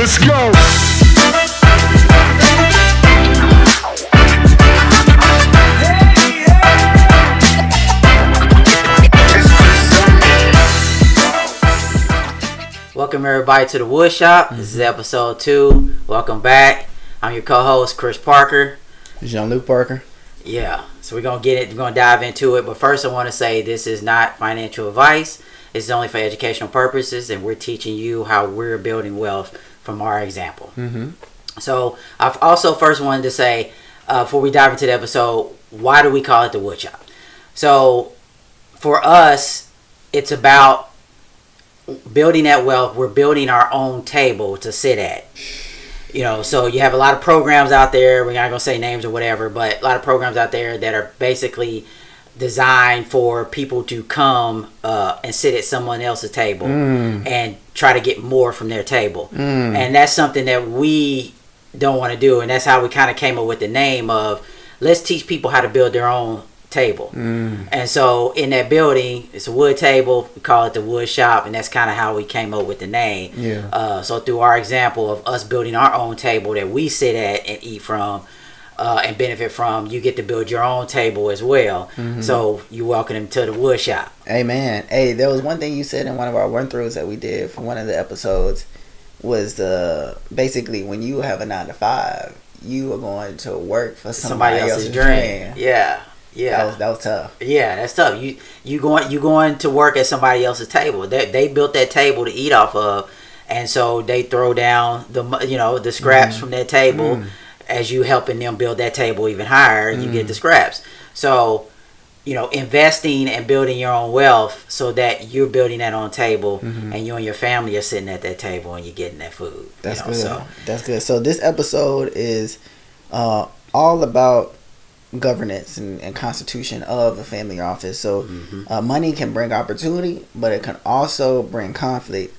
Let's go. Welcome everybody to the Wood Shop. This is episode 2. Welcome back. I'm your co-host Chris Parker. Jean-Luc Parker. Yeah, so we're gonna dive into it. But first, I want to say this is not financial advice. It's only for educational purposes, and we're teaching you how we're building wealth from our example. So I've also first wanted to say before we dive into the episode, why do we call it the Wood Shop? So for us, it's about building that wealth. We're building our own table to sit at. You know, so you have a lot of programs out there. We're not going to say names or whatever, but a lot of programs out there that are basically designed for people to come and sit at someone else's table and try to get more from their table. And that's something that we don't want to do. And that's how we kind of came up with the name of, let's teach people how to build their own table. And so in that building, it's a wood table. We call it the Wood Shop, and that's kind of how we came up with the name. So through our example of us building our own table that we sit at and eat from and benefit from, you get to build your own table as well. So you're welcome to the Wood Shop. Hey man, there was one thing you said in one of our run-throughs that we did for one of the episodes was basically when you have a 9 to 5, you are going to work for somebody else's dream. Yeah, that was tough. Yeah, that's tough. You going to work at somebody else's table. They built that table to eat off of, and so they throw down the scraps from that table. As you helping them build that table even higher, you get the scraps. So, investing and building your own wealth so that you're building that on table, and you and your family are sitting at that table and you're getting that food. That's good. That's good. So this episode is all about governance and constitution of a family office. So money can bring opportunity, but it can also bring conflict.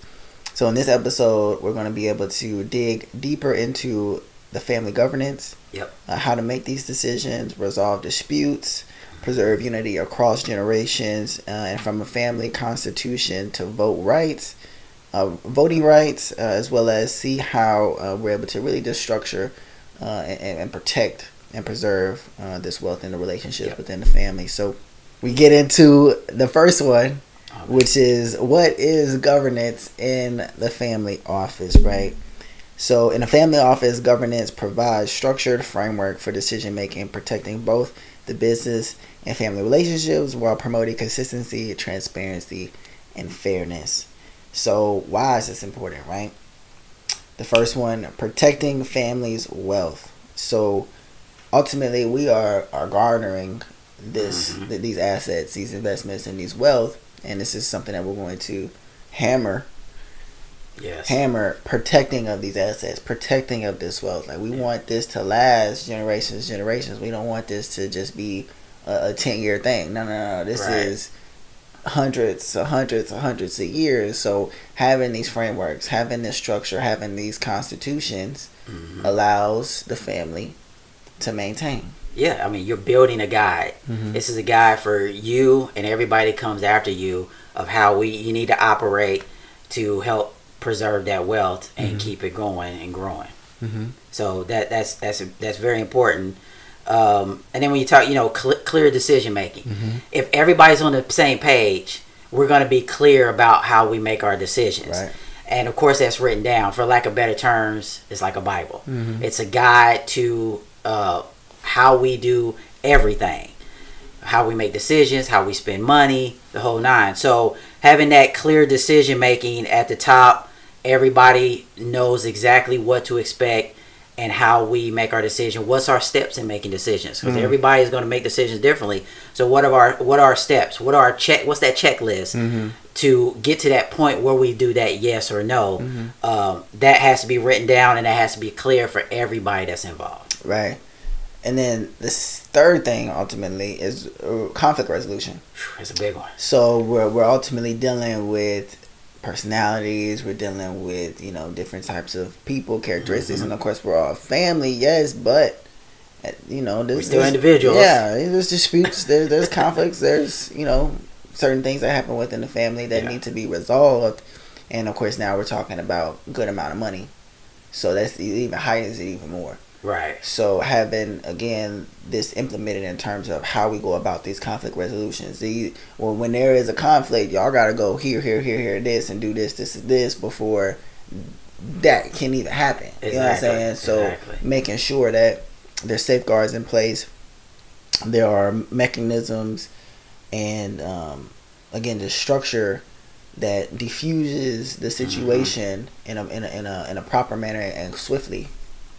So in this episode, we're going to be able to dig deeper into the family governance, how to make these decisions, resolve disputes, preserve unity across generations, and from a family constitution to voting rights, as well as see how we're able to really just structure and protect and preserve this wealth in the relationships within the family. So we get into the first one, which is what is governance in the family office, right? So in a family office, governance provides structured framework for decision making, protecting both the business and family relationships while promoting consistency, transparency, and fairness. So why is this important, right? The first one, protecting families' wealth. So ultimately, we are garnering these assets, these investments, and these wealth, and this is something that we're going to hammer protecting of these assets, protecting of this wealth. Like we want this to last generations. We don't want this to just be a 10-year thing. No. This is hundreds of years. So having these frameworks, having this structure, having these constitutions allows the family to maintain. Yeah, I mean, you're building a guide. This is a guide for you and everybody that comes after you of how you need to operate to help preserve that wealth and keep it going and growing. So that's very important. And then when you talk, clear decision making. If everybody's on the same page, we're going to be clear about how we make our decisions. Right. And of course, that's written down. For lack of better terms, it's like a Bible. It's a guide to how we do everything, how we make decisions, how we spend money, the whole nine. So having that clear decision making at the top, everybody knows exactly what to expect and how we make our decision. What's our steps in making decisions? Because everybody is going to make decisions differently. So what are our steps? What's that checklist to get to that point where we do that yes or no? That has to be written down, and that has to be clear for everybody that's involved. Right. And then this third thing ultimately is conflict resolution. It's a big one. So we're ultimately dealing with personalities. We're dealing with different types of people, characteristics, and of course we're all family. Yes, but we're still individuals. Yeah, there's disputes. There's conflicts. There's certain things that happen within the family that need to be resolved. And of course now we're talking about a good amount of money. So that's even heightens it even more. Right. So having, again, this implemented in terms of how we go about these conflict resolutions. When there is a conflict, y'all got to go here, this, and do this before that can even happen. Exactly. You know what I'm saying? So making sure that there's safeguards in place, there are mechanisms, and again, the structure that diffuses the situation in a proper manner and swiftly.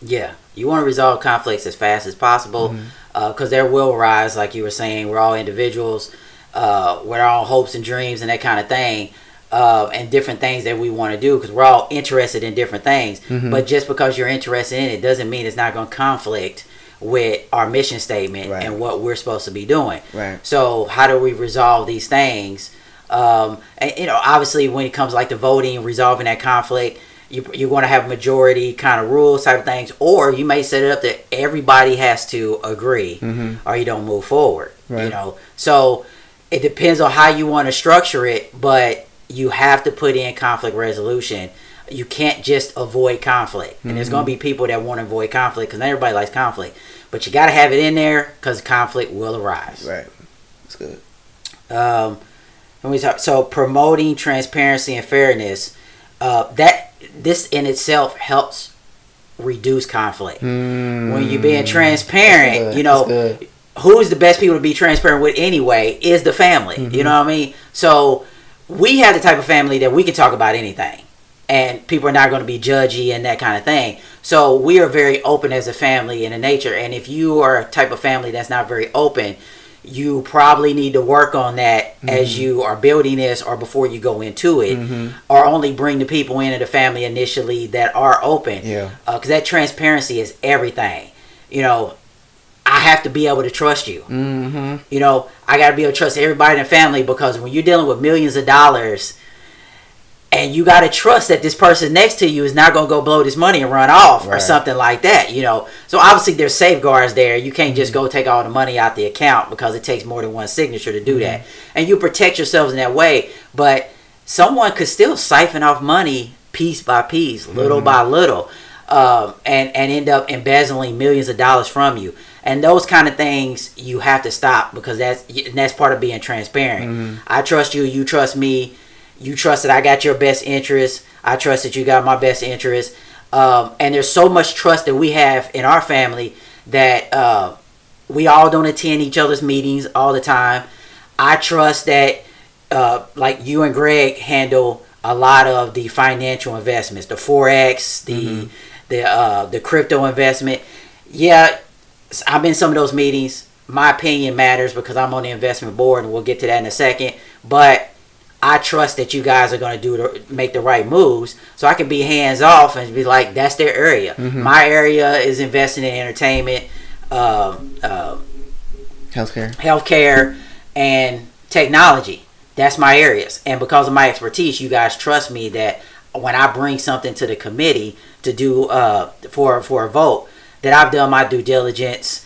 Yeah, you want to resolve conflicts as fast as possible, because there will arise, like you were saying, we're all individuals with our own hopes and dreams and that kind of thing, and different things that we want to do, because we're all interested in different things. But just because you're interested in it doesn't mean it's not going to conflict with our mission statement and what we're supposed to be doing. Right. So how do we resolve these things? And obviously when it comes like to voting, resolving that conflict, you're going to have majority kind of rules type of things, or you may set it up that everybody has to agree, or you don't move forward. Right. So it depends on how you want to structure it, but you have to put in conflict resolution. You can't just avoid conflict, and there's going to be people that want to avoid conflict because not everybody likes conflict, but you got to have it in there because conflict will arise. Right. That's good. So promoting transparency and fairness, this in itself helps reduce conflict. When you're being transparent, who's the best people to be transparent with anyway is the family. You know what I mean? So we have the type of family that we can talk about anything, and people are not going to be judgy and that kind of thing. So we are very open as a family in the nature, and if you are a type of family that's not very open, you probably need to work on that as you are building this or before you go into it, or only bring the people into the family initially that are open. Because that transparency is everything. I have to be able to trust you. I got to be able to trust everybody in the family, because when you're dealing with millions of dollars, and you got to trust that this person next to you is not going to go blow this money and run off or something like that, So obviously there's safeguards there. You can't just go take all the money out the account, because it takes more than one signature to do that. And you protect yourselves in that way. But someone could still siphon off money piece by piece, little by little, and end up embezzling millions of dollars from you. And those kind of things you have to stop, because that's part of being transparent. I trust you, you trust me. You trust that I got your best interest. I trust that you got my best interest. And there's so much trust that we have in our family that we all don't attend each other's meetings all the time. I trust that like you and Greg handle a lot of the financial investments, the Forex, the crypto investment. Yeah, I'm in some of those meetings. My opinion matters because I'm on the investment board, and we'll get to that in a second. But I trust that you guys are going to make the right moves, so I can be hands off and be like, that's their area. My area is investing in entertainment, healthcare, and technology. That's my areas, and because of my expertise, you guys trust me that when I bring something to the committee to do for a vote, that I've done my due diligence.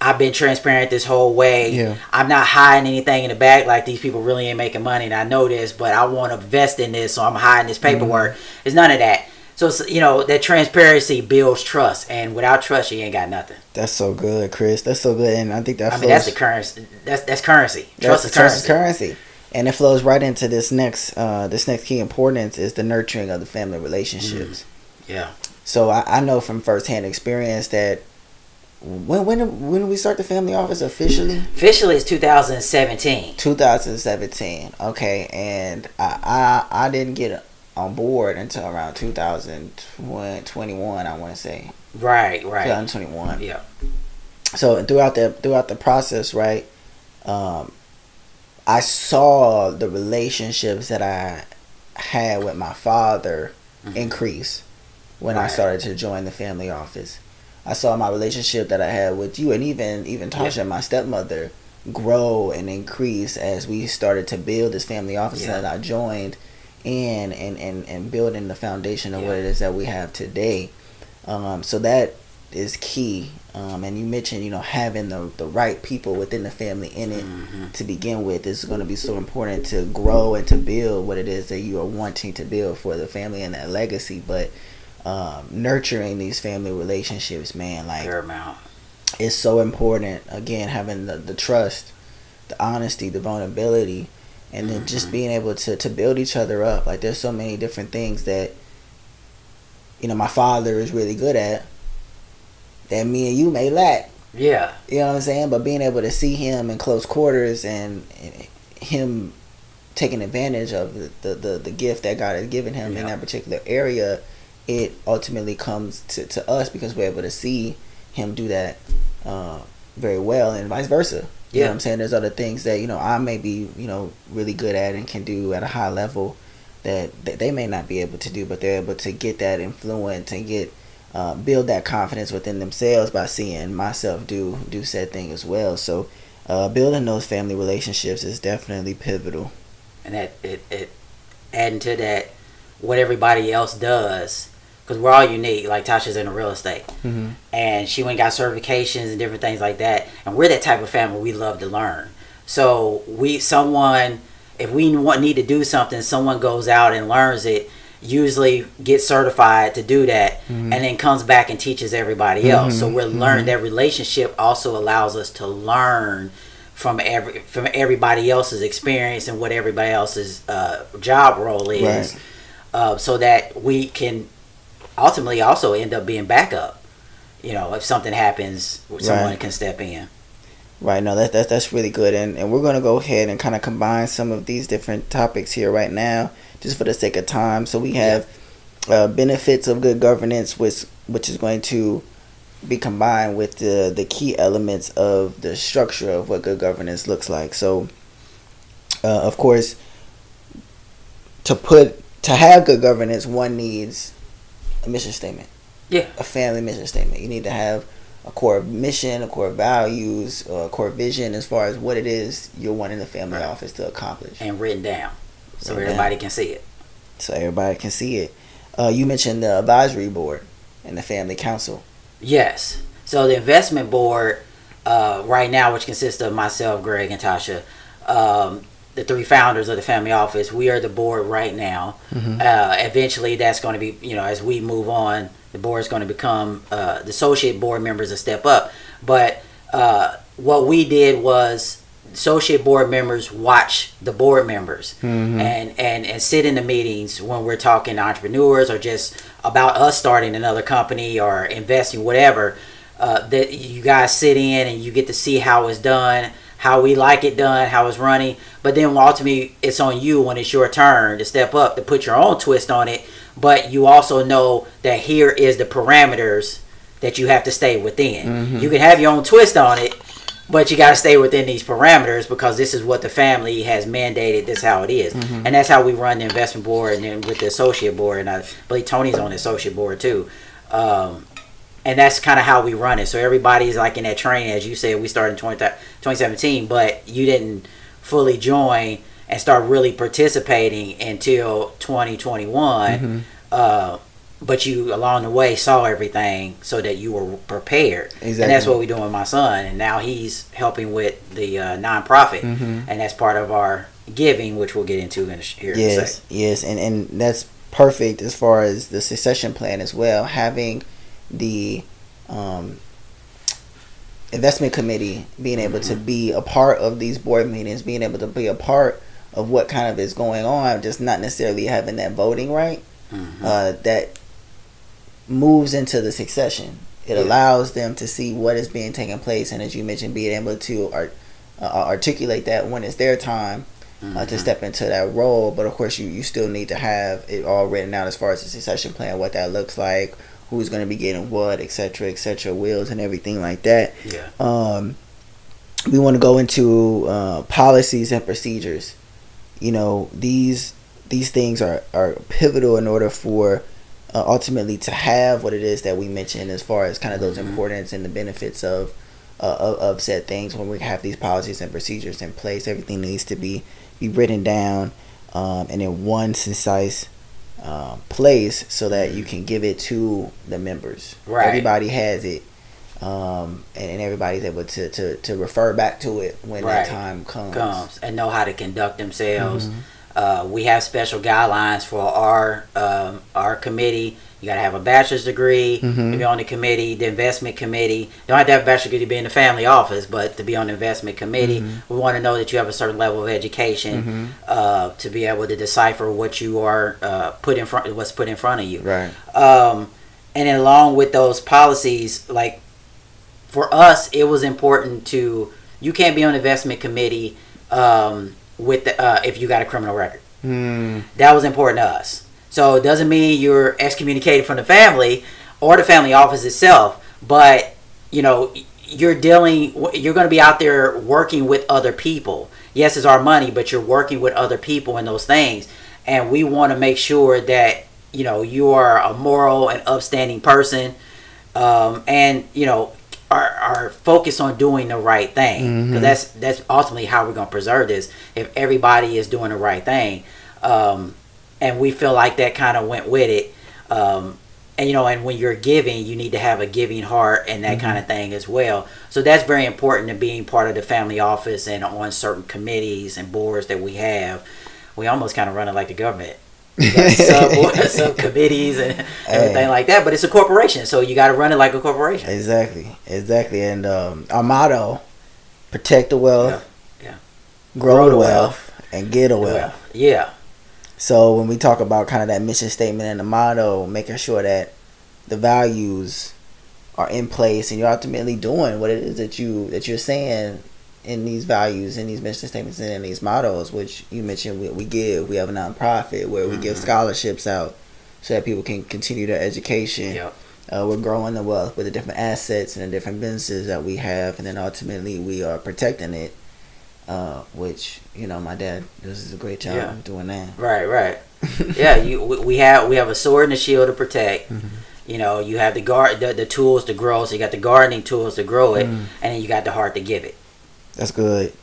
I've been transparent this whole way. I'm not hiding anything in the back like these people really ain't making money, and I know this, but I want to invest in this, so I'm hiding this paperwork. It's none of that. So, that transparency builds trust, and without trust, you ain't got nothing. That's so good, Chris. That's so good, and I think that that's the currency. That's currency. Trust is currency. And it flows right into this next key importance is the nurturing of the family relationships. So I know from firsthand experience that when did we start the family office officially? Officially, it's 2017. 2017. Okay, and I didn't get on board until around 2021. I want to say. Right. 2021. Yeah. So throughout the process, right, I saw the relationships that I had with my father increase when I started to join the family office. I saw my relationship that I had with you, and even Tasha, my stepmother, grow and increase as we started to build this family office that I joined in and building the foundation of what it is that we have today. So that is key. And you mentioned, having the right people within the family in it to begin with is going to be so important to grow and to build what it is that you are wanting to build for the family and that legacy. But nurturing these family relationships, man. Like, paramount. It's so important. Again, having the trust, the honesty, the vulnerability, and then just being able to build each other up. Like, there's so many different things that, my father is really good at that me and you may lack. Yeah. You know what I'm saying? But being able to see him in close quarters and him taking advantage of the gift that God has given him in that particular area, it ultimately comes to us because we're able to see him do that very well, and vice versa. You know what I'm saying? There's other things that, I may be, really good at and can do at a high level that they may not be able to do, but they're able to get that influence and get build that confidence within themselves by seeing myself do said thing as well. So building those family relationships is definitely pivotal. And that it adding to that what everybody else does, because we're all unique. Like Tasha's in real estate, and she went and got certifications and different things like that. And we're that type of family. We love to learn. So if we need to do something, someone goes out and learns it. Usually gets certified to do that, and then comes back and teaches everybody else. So we're learning. That relationship also allows us to learn from everybody else's experience and what everybody else's job role is, so that we can ultimately also end up being backup. If something happens, someone can step in. Right. No, that's really good, and we're gonna go ahead and kind of combine some of these different topics here right now, just for the sake of time. So we have benefits of good governance, which is going to be combined with the key elements of the structure of what good governance looks like. So, of course, to have good governance, one needs a mission statement. Yeah. A family mission statement. You need to have a core mission, a core values, a core vision as far as what it is you're wanting the family office to accomplish. And written down. So everybody can see it. You mentioned the advisory board and the family council. Yes. So the investment board right now, which consists of myself, Greg, and Tasha, the three founders of the family office, we are the board right now. Eventually that's going to be, as we move on, the board is going to become the associate board members a step up. But what we did was associate board members watch the board members and sit in the meetings when we're talking to entrepreneurs or just about us starting another company or investing, whatever, that you guys sit in and you get to see how it's done, how we like it done, how it's running. But then ultimately it's on you when it's your turn to step up, to put your own twist on it. But you also know that here is the parameters that you have to stay within. You can have your own twist on it, but you got to stay within these parameters because this is what the family has mandated. This is how it is. And that's how we run the investment board, and then with the associate board. And I believe Tony's on the associate board too. And that's kind of how we run it. So everybody's like in that training. As you said, we started in 2017, but you didn't fully join and start really participating until 2021. But you, along the way, saw everything so that you were prepared. Exactly. And that's what we're doing with my son. And now he's helping with the nonprofit. And that's part of our giving, which we'll get into here in a second. Yes, and that's perfect as far as the succession plan as well. Having the investment committee being able to be a part of these board meetings, being able to be a part of what kind of is going on, just not necessarily having that voting right, that moves into the succession. It allows them to see what is being taken place, and as you mentioned, being able to articulate that when it's their time to step into that role. But of course you still need to have it all written out as far as the succession plan, what that looks like, who's going to be getting what, etc., wills and everything like that. We want to go into policies and procedures. These things are pivotal in order for ultimately to have what it is that we mentioned as far as kind of those importance and the benefits of said things. When we have these policies and procedures in place, everything needs to be written down and in one concise place so that you can give it to the members. Everybody has it, and everybody's able to refer back to it when that time comes and know how to conduct themselves. We have special guidelines for our committee You got to have a bachelor's degree Mm-hmm. to be on the committee, the investment committee. You don't have to have a bachelor's degree to be in the family office, but to be on the investment committee, we want to know that you have a certain level of education to be able to decipher what you are what's put in front of you. Right. And then along with those policies, like for us, it was important to, you can't be on the investment committee if you got a criminal record. That was important to us. So it doesn't mean you're excommunicated from the family or the family office itself, but you're going to be out there working with other people. Yes, it's our money, but you're working with other people in those things, and we want to make sure that you are a moral and upstanding person, and are focused on doing the right thing, because that's ultimately how we're going to preserve this. If everybody is doing the right thing, and we feel like that kind of went with it, and when you're giving, you need to have a giving heart and that kind of thing as well. So that's very important to being part of the family office and on certain committees and boards that we have. We almost kind of run it like the government. Subcommittees and everything like that, but it's a corporation, so you got to run it like a corporation. Exactly. And our motto: protect the wealth, grow the wealth, and get the wealth. Yeah. So when we talk about kind of that mission statement and the motto, making sure that the values are in place and you're ultimately doing what it is that you're saying in these values, in these mission statements, and in these mottos, which you mentioned, we have a nonprofit where we give scholarships out so that people can continue their education. Yep. We're growing the wealth with the different assets and the different businesses that we have, and then ultimately we are protecting it, which my dad does a great job of doing that. Right. Yeah, we have a sword and a shield to protect. You have the tools to grow, so you got the gardening tools to grow it, and then you got the heart to give it. That's good.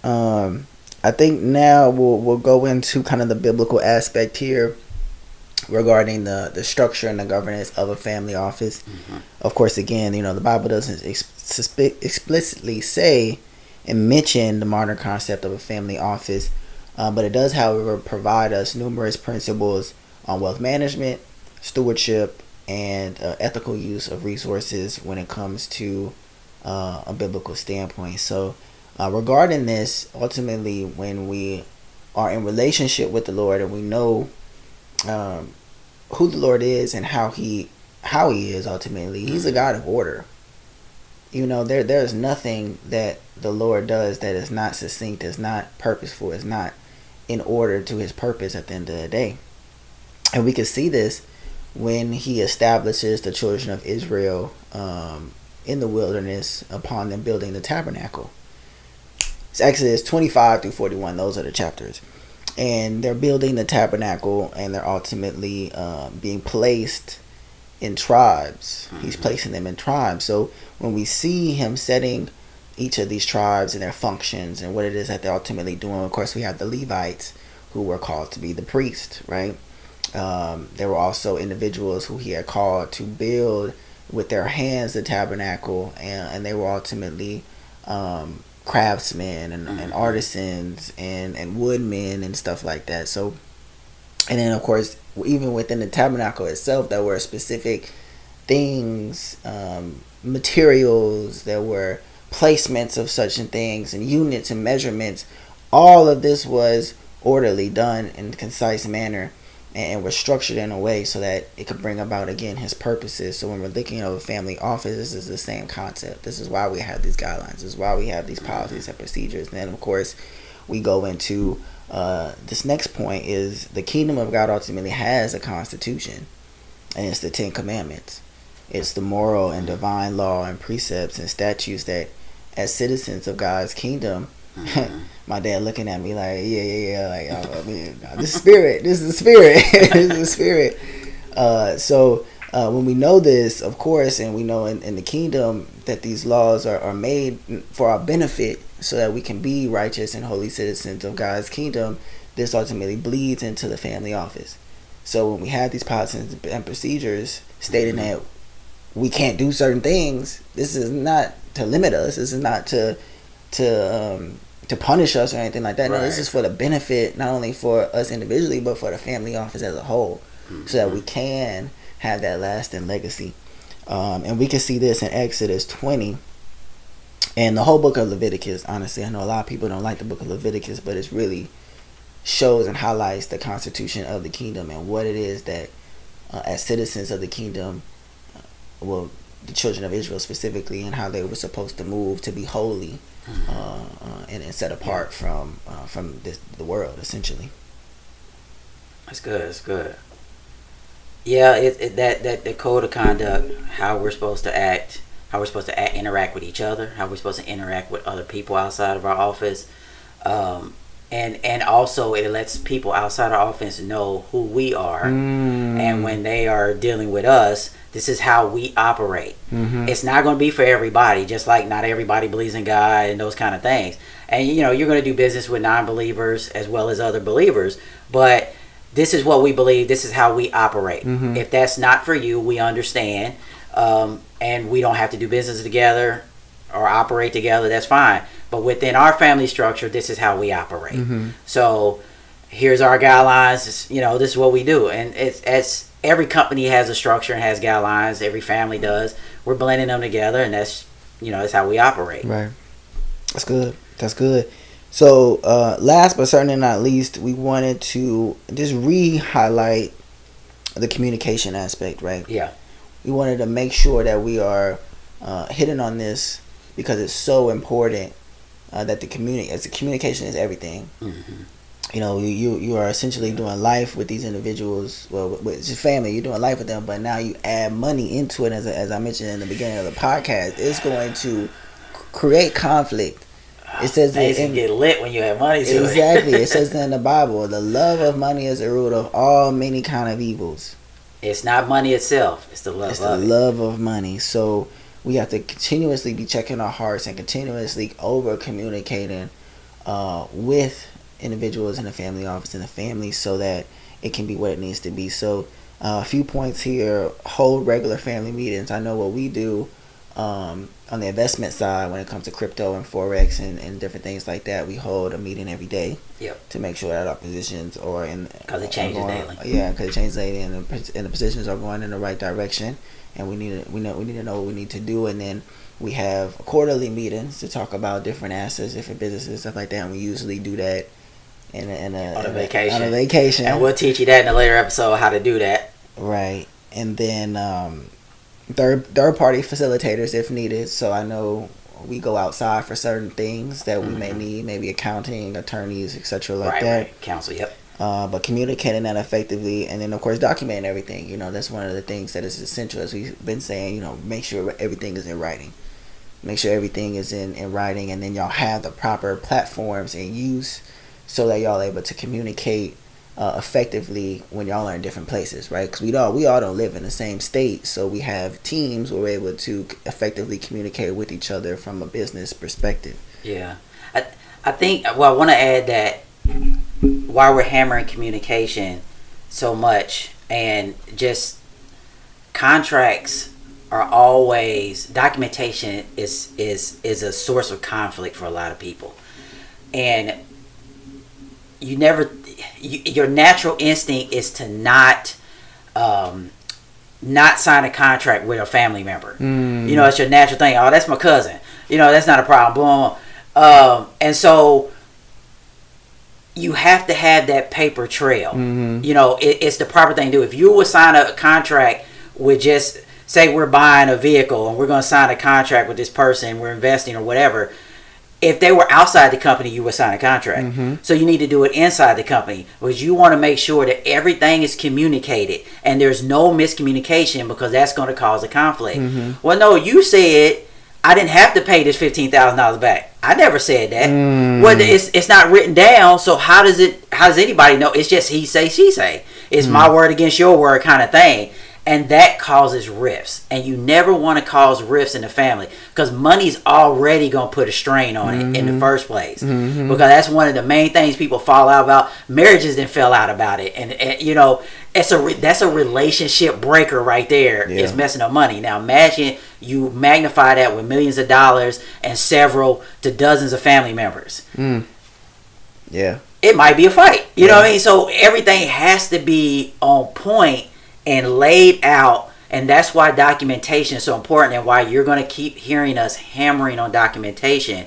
I think now we'll go into kind of the biblical aspect here regarding the structure and the governance of a family office. Of course, again, the Bible doesn't explicitly say and mention the modern concept of a family office, but it does, however, provide us numerous principles on wealth management, stewardship, and ethical use of resources when it comes to a biblical standpoint. So regarding this, ultimately, when we are in relationship with the Lord and we know who the Lord is and how he is, ultimately, he's a God of order. There's nothing that the Lord does that is not succinct, is not purposeful, is not in order to his purpose at the end of the day. And we can see this when he establishes the children of Israel in the wilderness upon them building the tabernacle. It's Exodus 25 through 41. Those are the chapters. And they're building the tabernacle, and they're ultimately being placed in tribes. He's placing them in tribes. So when we see him setting each of these tribes and their functions and what it is that they're ultimately doing, of course, we have the Levites, who were called to be the priests, right? There were also individuals who he had called to build with their hands the tabernacle, and they were ultimately craftsmen and artisans and woodmen and stuff like that. So, and then of course, even within the tabernacle itself, there were specific things, materials, there were placements of such and things, and units and measurements. All of this was orderly, done in a concise manner, and was structured in a way so that it could bring about, again, his purposes. So when we're thinking of a family office, this is the same concept. This is why we have these guidelines. This is why we have these policies and procedures. And then, of course, we go into this next point is the kingdom of God ultimately has a constitution, and it's the 10 Commandments. It's the moral and divine law and precepts and statutes that, as citizens of God's kingdom, my dad looking at me like, yeah, like, oh, I mean, this is spirit. This is the spirit. This is the spirit. So when we know this, of course, and we know in the kingdom that these laws are made for our benefit so that we can be righteous and holy citizens of God's kingdom, this ultimately bleeds into the family office. So when we have these policies and procedures stating that we can't do certain things, this is not to limit us. This is not to punish us or anything like that. No, this is for the benefit, not only for us individually, but for the family office as a whole. so that we can have that lasting legacy. And we can see this in Exodus 20 and the whole book of Leviticus. Honestly, I know a lot of people don't like the book of Leviticus, but it's really shows and highlights the constitution of the kingdom and what it is that as citizens of the kingdom, well, the children of Israel specifically, and how they were supposed to move to be holy and set apart from the world, essentially. That's good. That's good. Yeah, that the code of conduct, how we're supposed to act, how we're supposed to interact with each other, how we're supposed to interact with other people outside of our office, and also it lets people outside our office know who we are, and when they are dealing with us, this is how we operate. It's not going to be for everybody, just like not everybody believes in God and those kind of things. And you're going to do business with non-believers as well as other believers, but this is what we believe. This is how we operate. If that's not for you, we understand, and we don't have to do business together or operate together. That's fine. But within our family structure, this is how we operate. So here's our guidelines. This is what we do, and it's every company has a structure and has guidelines. Every family does. We're blending them together, and that's how we operate. Right. That's good. That's good. So, last but certainly not least, we wanted to just re-highlight the communication aspect, right? Yeah. We wanted to make sure that we are hitting on this because it's so important that the communication is everything. You are essentially doing life with these individuals. Well, with your family, you're doing life with them, but now you add money into it. As I mentioned in the beginning of the podcast, it's going to create conflict. It says things can get lit when you have money to exactly. It says in the Bible, the love of money is the root of all many kind of evils. It's not money itself. It's the love it's of the it. love of money. So we have to continuously be checking our hearts and continuously over communicating with individuals in the family office and the family so that it can be what it needs to be. So a few points here: hold regular family meetings. I know what we do on the investment side when it comes to crypto and forex and different things like that. We hold a meeting every day. Yep. To make sure that our positions are in because it changes daily. Yeah, because it changes daily, and the positions are going in the right direction. And we need to know what we need to do, and then we have quarterly meetings to talk about different assets, different businesses, stuff like that. And we usually do that on a vacation. And we'll teach you that in a later episode how to do that. Right, and then third party facilitators if needed. So I know we go outside for certain things that we may need, maybe accounting, attorneys, etc. like that. Right. Counsel, yep. But communicating that effectively, and then of course documenting everything. That's one of the things that is essential, as we've been saying. Make sure everything is in writing. Make sure everything is in writing, and then y'all have the proper platforms in use so that y'all are able to communicate effectively when y'all are in different places, right? Because we all don't live in the same state, so we have teams where we're able to effectively communicate with each other from a business perspective. Yeah, I think. Well, I want to add that why we're hammering communication so much, and just contracts are always, documentation is a source of conflict for a lot of people, and your natural instinct is to not sign a contract with a family member. It's your natural thing. Oh, that's my cousin. That's not a problem. Boom. And so you have to have that paper trail. It's the proper thing to do. If you would sign a contract with, just say we're buying a vehicle and we're going to sign a contract with this person, we're investing or whatever. If they were outside the company, you would sign a contract. So you need to do it inside the company, because you want to make sure that everything is communicated and there's no miscommunication, because that's going to cause a conflict. Well, no, you said I didn't have to pay this $15,000 back. I never said that. Well, it's not written down, so how does anybody know? It's just he say, she say. It's my word against your word kind of thing. And that causes rifts. And you never want to cause rifts in the family, because money's already going to put a strain on it in the first place. Because that's one of the main things people fall out about. Marriages then fell out about it. And that's a relationship breaker right there. Yeah. It's messing up money. Now imagine you magnify that with millions of dollars and several to dozens of family members. Yeah. it might be a fight. You know what I mean? So everything has to be on point and laid out. And that's why documentation is so important, and why you're going to keep hearing us hammering on documentation.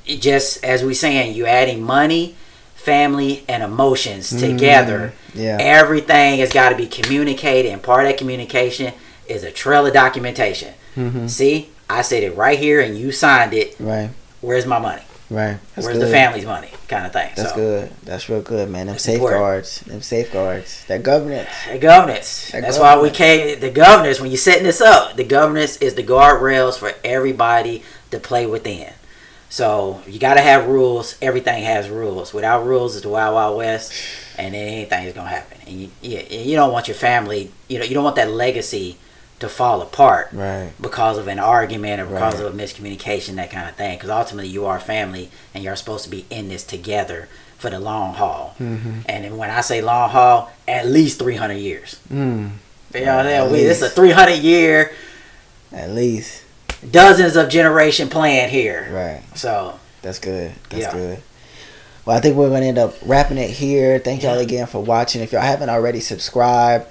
Just as we're saying, you're adding money, family, and emotions together. Yeah. Everything has got to be communicated, and part of that communication is a trail of documentation. See, I said it right here, and you signed it. Right. Where's my money? Right. That's Where's good. The family's money? Kind of thing. That's good. That's real good, man. Them safeguards. Important. Them safeguards. That governance. That's why we came. The governance, when you're setting this up, the governance is the guardrails for everybody to play within. So you got to have rules. Everything has rules. Without rules, it's the Wild Wild West, and then anything is going to happen. And you don't want your family, you don't want that legacy to fall apart, right, because of an argument or because of a miscommunication, that kind of thing. Because ultimately, you are family, and you're supposed to be in this together for the long haul. And when I say long haul, at least 300 years. This is a 300 year, at least dozens of generation plan here. Right. So that's good. That's good. Well, I think we're going to end up wrapping it here. Thank y'all again for watching. If y'all haven't already subscribed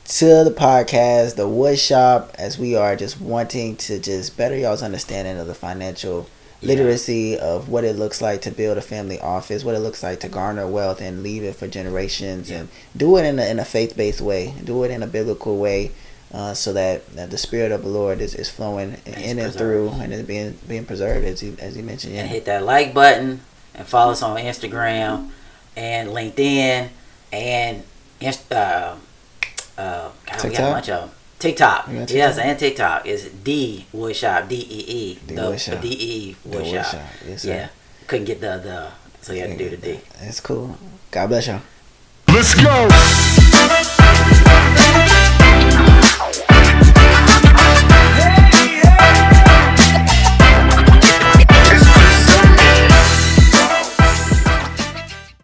to the podcast, The Wood Shop, as we are just wanting to just better y'all's understanding of the financial literacy of what it looks like to build a family office, what it looks like to garner wealth and leave it for generations, and do it in a faith-based way, do it in a biblical way, so that the Spirit of the Lord is flowing in and through, and is being preserved, as he mentioned. And hit that like button, and follow us on Instagram and LinkedIn and we got a bunch of them. TikTok. Yes, and TikTok is D Wood Shop, DEE. DEE Wood Shop. Yes, couldn't get the so you had to do the D. That's cool. God bless y'all. Let's go.